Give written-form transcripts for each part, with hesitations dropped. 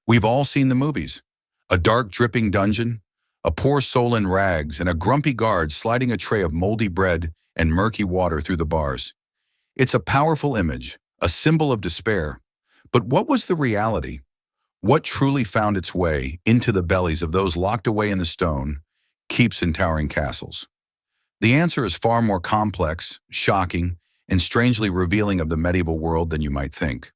We've all seen the movies. A dark, dripping dungeon, a poor soul in rags, and a grumpy guard sliding a tray of moldy bread and murky water through the bars. It's a powerful image, a symbol of despair. But what was the reality? What truly found its way into the bellies of those locked away in the stone, keeps in towering castles? The answer is far more complex, shocking, and strangely revealing of the medieval world than you might think.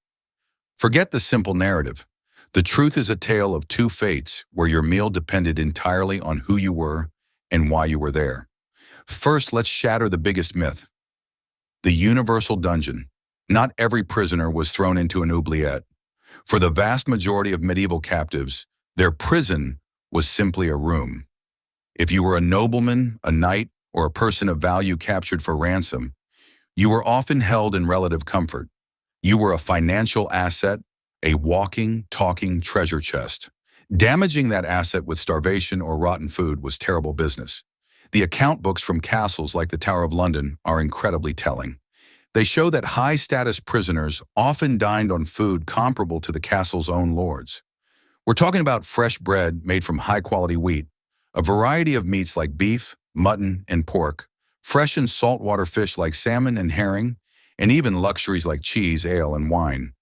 Forget the simple narrative. The truth is a tale of two fates where your meal depended entirely on who you were and why you were there. First, let's shatter the biggest myth. The universal dungeon. Not every prisoner was thrown into an oubliette. For the vast majority of medieval captives, their prison was simply a room. If you were a nobleman, a knight, or a person of value captured for ransom, you were often held in relative comfort. You were a financial asset, a walking, talking treasure chest. Damaging that asset with starvation or rotten food was terrible business. The account books from castles like the Tower of London are incredibly telling. They show that high-status prisoners often dined on food comparable to the castle's own lords. We're talking about fresh bread made from high-quality wheat, a variety of meats like beef, mutton, and pork, fresh and saltwater fish like salmon and herring, and even luxuries like cheese, ale, and wine.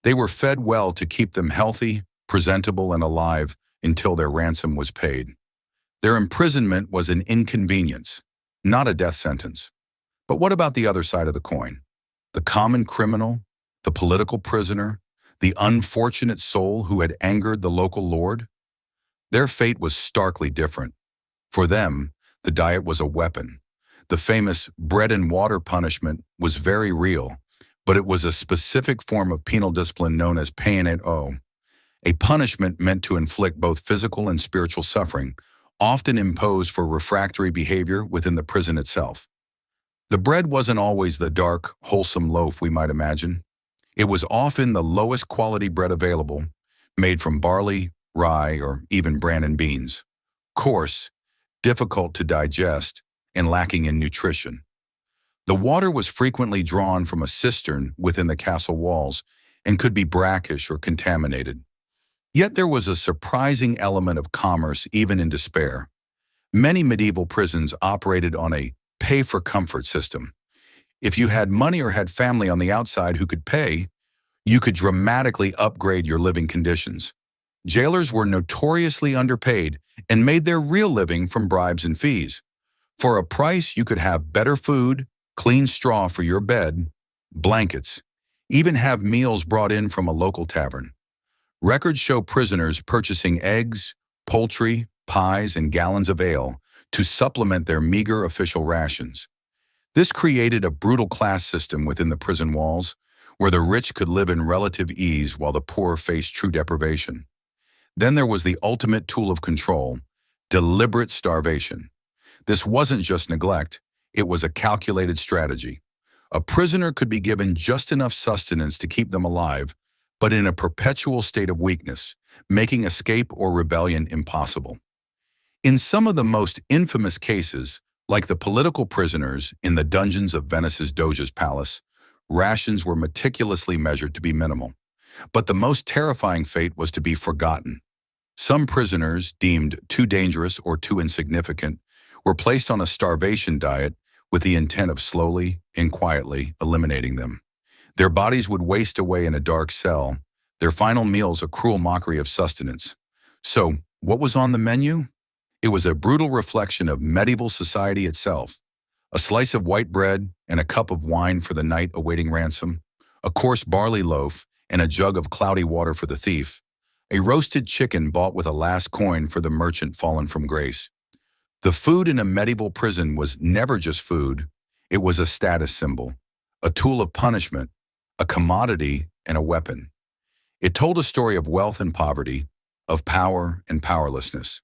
They were fed well to keep them healthy, presentable, and alive until their ransom was paid. Their imprisonment was an inconvenience, not a death sentence. But what about the other side of the coin? The common criminal, the political prisoner, the unfortunate soul who had angered the local lord? Their fate was starkly different. For them, the diet was a weapon. The famous bread and water punishment was very real, but it was a specific form of penal discipline known as pain et eau, a punishment meant to inflict both physical and spiritual suffering, often imposed for refractory behavior within the prison itself. The bread wasn't always the dark, wholesome loaf we might imagine. It was often the lowest quality bread available, made from barley, rye, or even bran and beans. Coarse, difficult to digest, and lacking in nutrition. The water was frequently drawn from a cistern within the castle walls and could be brackish or contaminated. Yet there was a surprising element of commerce even in despair. Many medieval prisons operated on a pay-for-comfort system. If you had money or had family on the outside who could pay, you could dramatically upgrade your living conditions. Jailers were notoriously underpaid and made their real living from bribes and fees. For a price, you could have better food, clean straw for your bed, blankets, even have meals brought in from a local tavern. Records show prisoners purchasing eggs, poultry, pies, and gallons of ale to supplement their meager official rations. This created a brutal class system within the prison walls, where the rich could live in relative ease while the poor faced true deprivation. Then there was the ultimate tool of control, deliberate starvation. This wasn't just neglect, it was a calculated strategy. A prisoner could be given just enough sustenance to keep them alive, but in a perpetual state of weakness, making escape or rebellion impossible. In some of the most infamous cases, like the political prisoners in the dungeons of Venice's Doge's palace, rations were meticulously measured to be minimal. But the most terrifying fate was to be forgotten. Some prisoners, deemed too dangerous or too insignificant, were placed on a starvation diet with the intent of slowly and quietly eliminating them. Their bodies would waste away in a dark cell, their final meals a cruel mockery of sustenance. So, what was on the menu? It was a brutal reflection of medieval society itself. A slice of white bread and a cup of wine for the knight awaiting ransom, a coarse barley loaf and a jug of cloudy water for the thief, a roasted chicken bought with a last coin for the merchant fallen from grace. The food in a medieval prison was never just food, it was a status symbol, a tool of punishment, a commodity, and a weapon. It told a story of wealth and poverty, of power and powerlessness.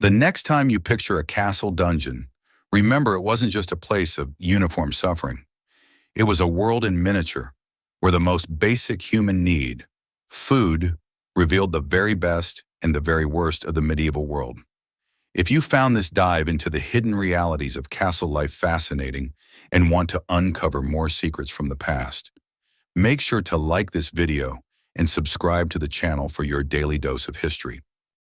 The next time you picture a castle dungeon, remember it wasn't just a place of uniform suffering. It was a world in miniature, where the most basic human need, food, revealed the very best and the very worst of the medieval world. If you found this dive into the hidden realities of castle life fascinating and want to uncover more secrets from the past, make sure to like this video and subscribe to the channel for your daily dose of history.